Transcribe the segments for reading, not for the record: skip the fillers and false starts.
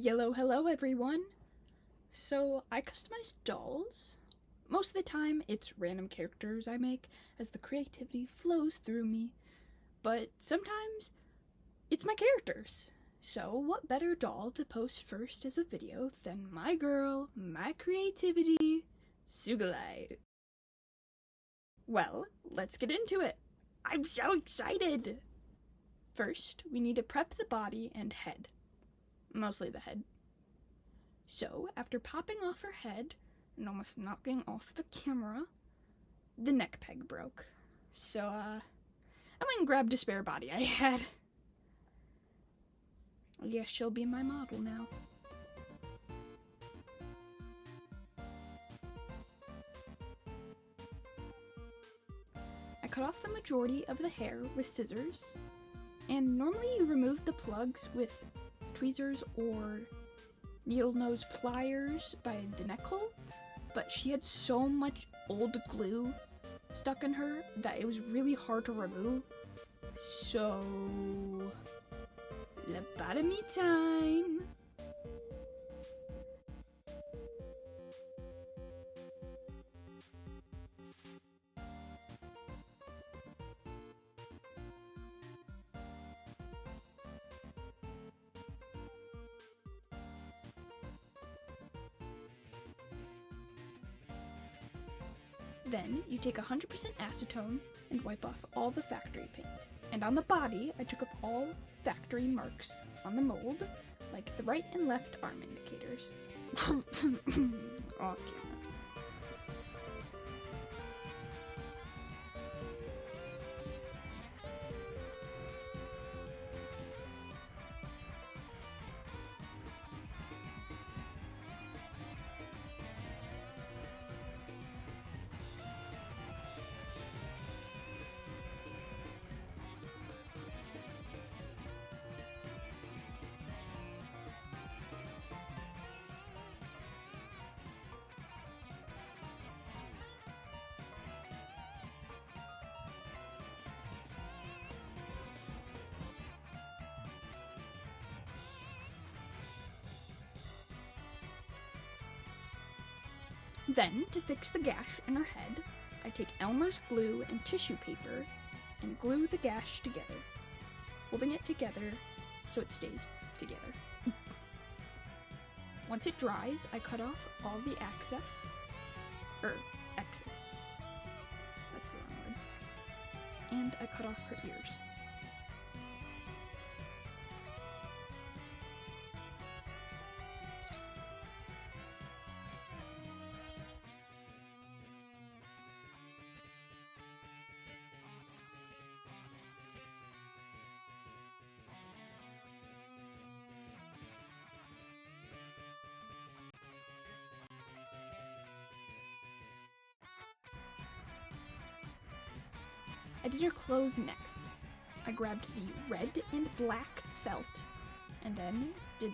Hello everyone! So, I customize dolls. Most of the time, it's random characters I make as the creativity flows through me. But sometimes, it's my characters. So, what better doll to post first as a video than my girl, my creativity, Sugalite? Well, let's get into it! I'm so excited! First, we need to prep the body and head. Mostly the head. So, after popping off her head and almost knocking off the camera, the neck peg broke. So, I went and grabbed a spare body I had. I guess she'll be my model now. I cut off the majority of the hair with scissors, and normally you remove the plugs with tweezers or needle nose pliers by the neck hole, but she had so much old glue stuck in her that it was really hard to remove. So, lobotomy time! Then, you take 100% acetone and wipe off all the factory paint. And on the body, I took off all factory marks on the mold, like the right and left arm indicators. Off camera. Then, to fix the gash in her head, I take Elmer's glue and tissue paper and glue the gash together, holding it together so it stays together. Once it dries, I cut off all the excess. That's the wrong word. And I cut off her ears. I did her clothes next. I grabbed the red and black felt, and then the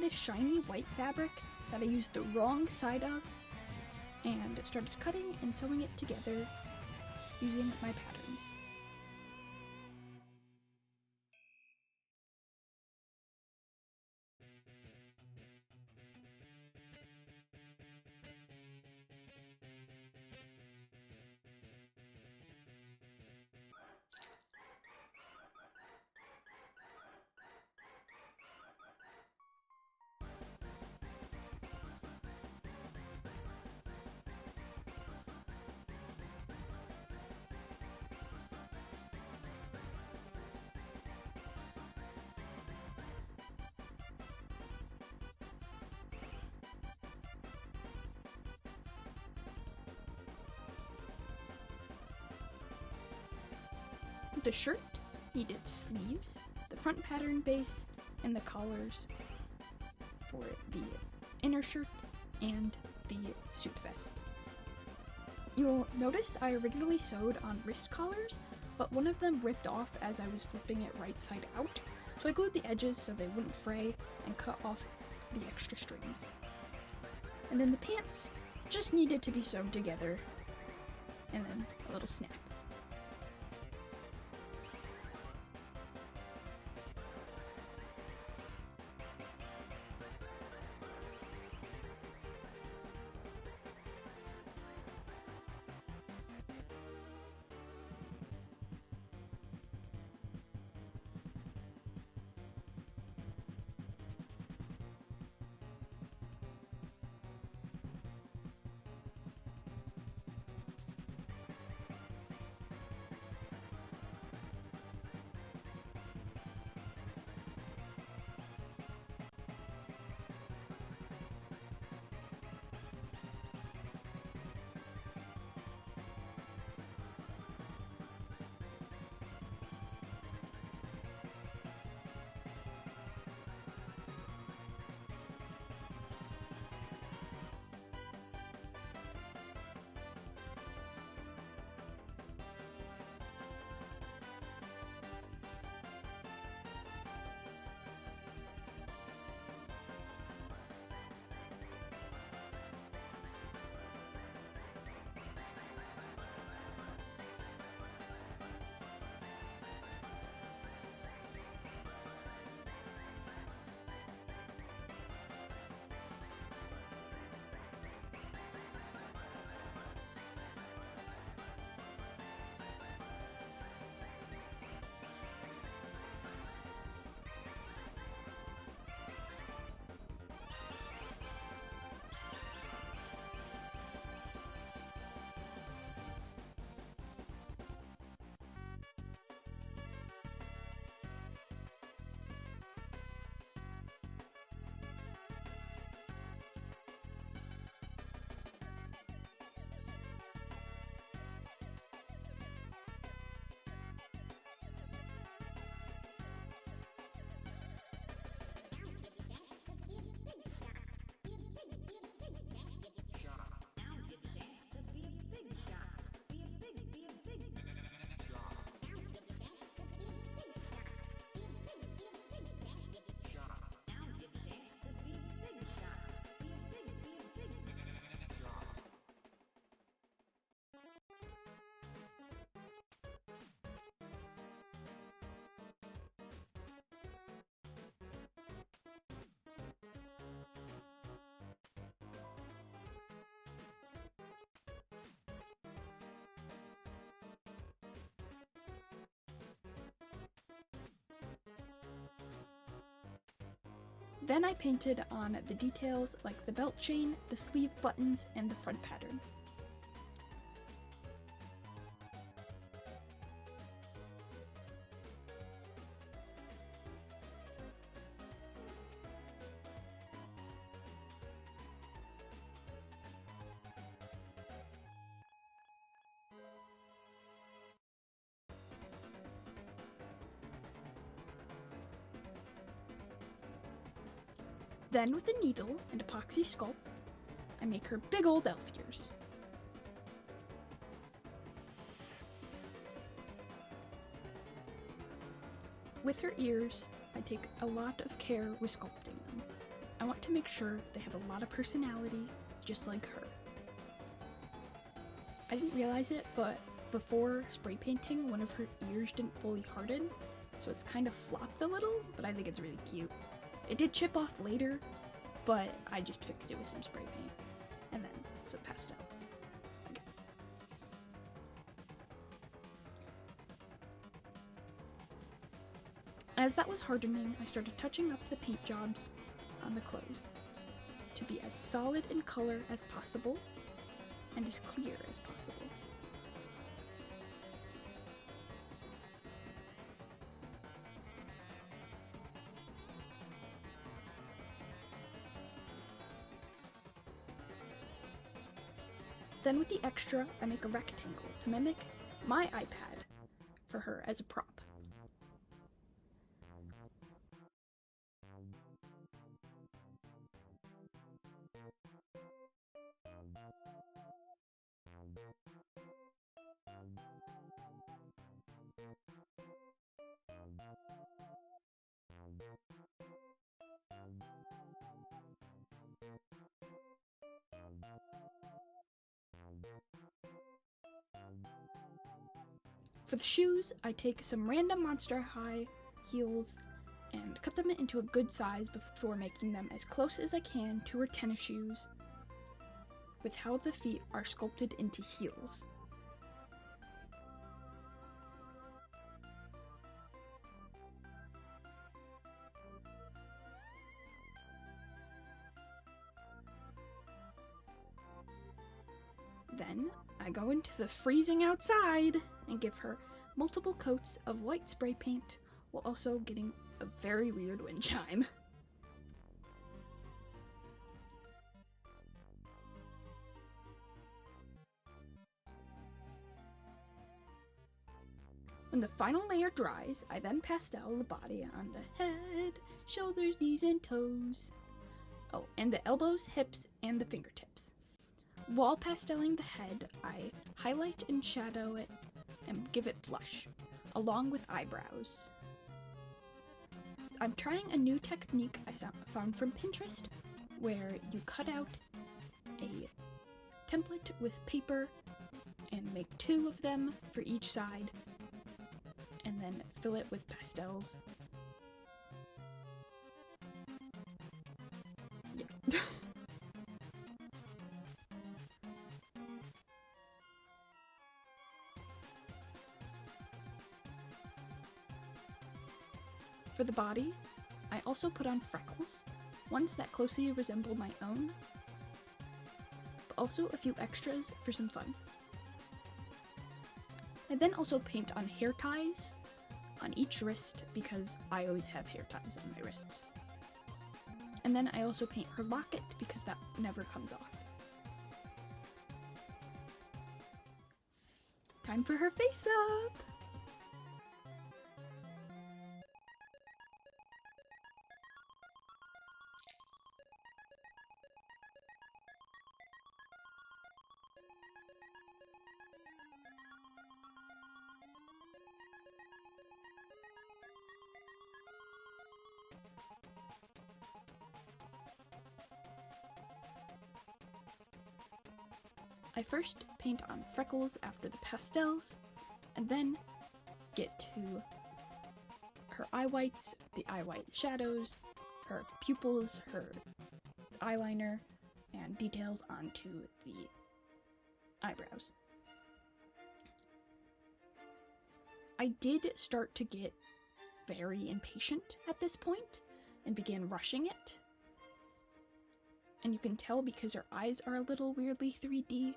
shiny white fabric that I used the wrong side of, and started cutting and sewing it together using my patterns. The shirt needed sleeves, the front pattern base, and the collars for the inner shirt and the suit vest. You'll notice I originally sewed on wrist collars, but one of them ripped off as I was flipping it right side out, so I glued the edges so they wouldn't fray and cut off the extra strings. And then the pants just needed to be sewn together, and then a little snap. Then I painted on the details like the belt chain, the sleeve buttons, and the front pattern. Then with a needle and epoxy sculpt, I make her big old elf ears. With her ears, I take a lot of care with sculpting them. I want to make sure they have a lot of personality, just like her. I didn't realize it, but before spray painting, one of her ears didn't fully harden, so it's kind of flopped a little, but I think it's really cute. It did chip off later, but I just fixed it with some spray paint, and then some pastels. Okay. As that was hardening, I started touching up the paint jobs on the clothes to be as solid in color as possible and as clear as possible. Then with the extra, I make a rectangle to mimic my iPad for her as a prop. For the shoes, I take some random Monster High heels and cut them into a good size before making them as close as I can to her tennis shoes, with how the feet are sculpted into heels. Then I go into the freezing outside and give her multiple coats of white spray paint while also getting a very weird wind chime. When the final layer dries, I then pastel the body on the head, shoulders, knees, and toes. Oh, and the elbows, hips, and the fingertips. While pasteling the head, I highlight and shadow it and give it blush, along with eyebrows. I'm trying a new technique I found from Pinterest, where you cut out a template with paper and make 2 of them for each side, and then fill it with pastels. Yeah. For the body, I also put on freckles, ones that closely resemble my own, but also a few extras for some fun. I then also paint on hair ties on each wrist because I always have hair ties on my wrists. And then I also paint her locket because that never comes off. Time for her face up! I first paint on freckles after the pastels, and then get to her eye whites, the eye white shadows, her pupils, her eyeliner, and details onto the eyebrows. I did start to get very impatient at this point, and began rushing it. And you can tell because her eyes are a little weirdly 3D,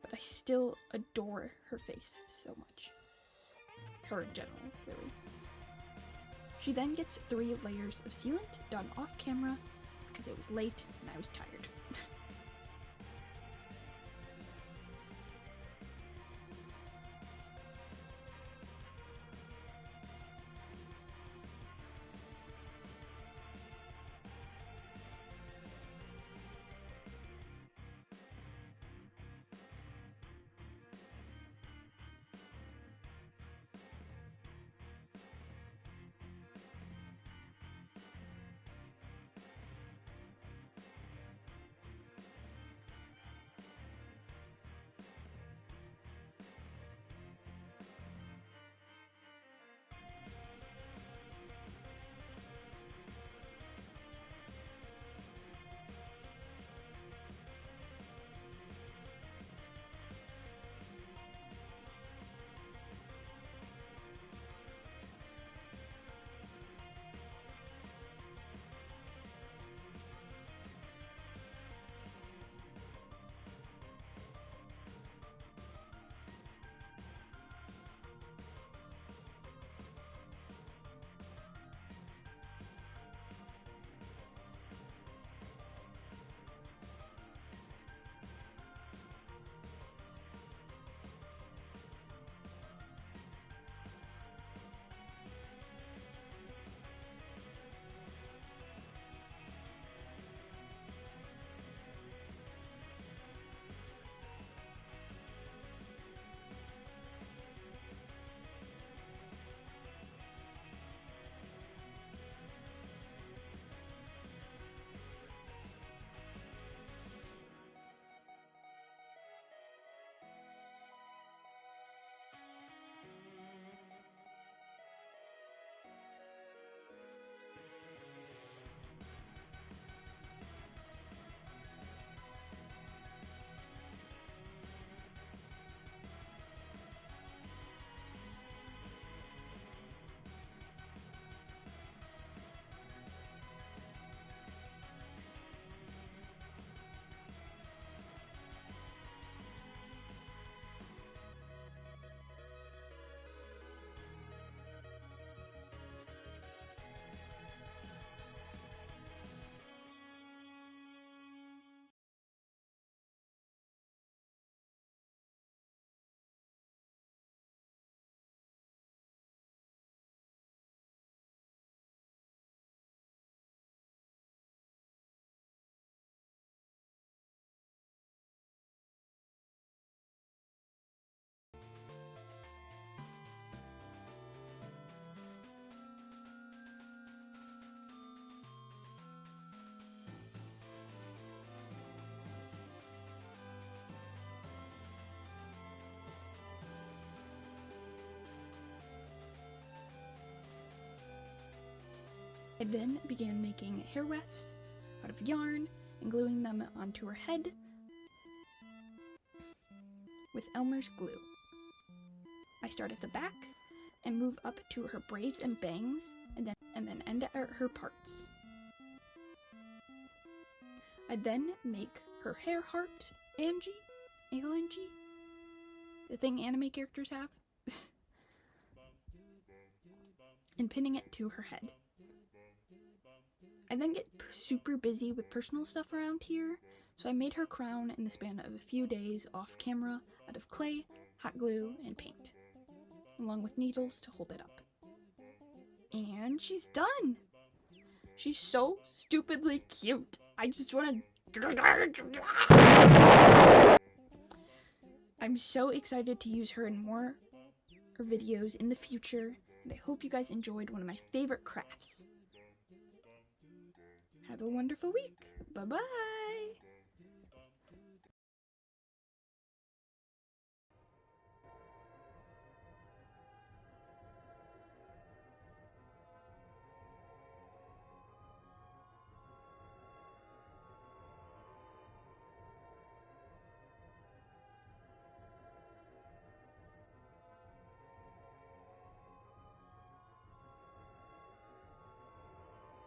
but I still adore her face so much. Her in general, really. She then gets 3 layers of sealant done off camera because it was late and I was tired. I then began making hair wefts out of yarn and gluing them onto her head with Elmer's glue. I start at the back and move up to her braids and bangs and then end at her parts. I then make her hair heart, Angie, the thing anime characters have, and pinning it to her head. I then get super busy with personal stuff around here, so I made her crown in the span of a few days off camera out of clay, hot glue, and paint, along with needles to hold it up. And she's done! She's so stupidly cute. I just want to... I'm so excited to use her in more videos in the future, and I hope you guys enjoyed one of my favorite crafts. Have a wonderful week. Bye-bye!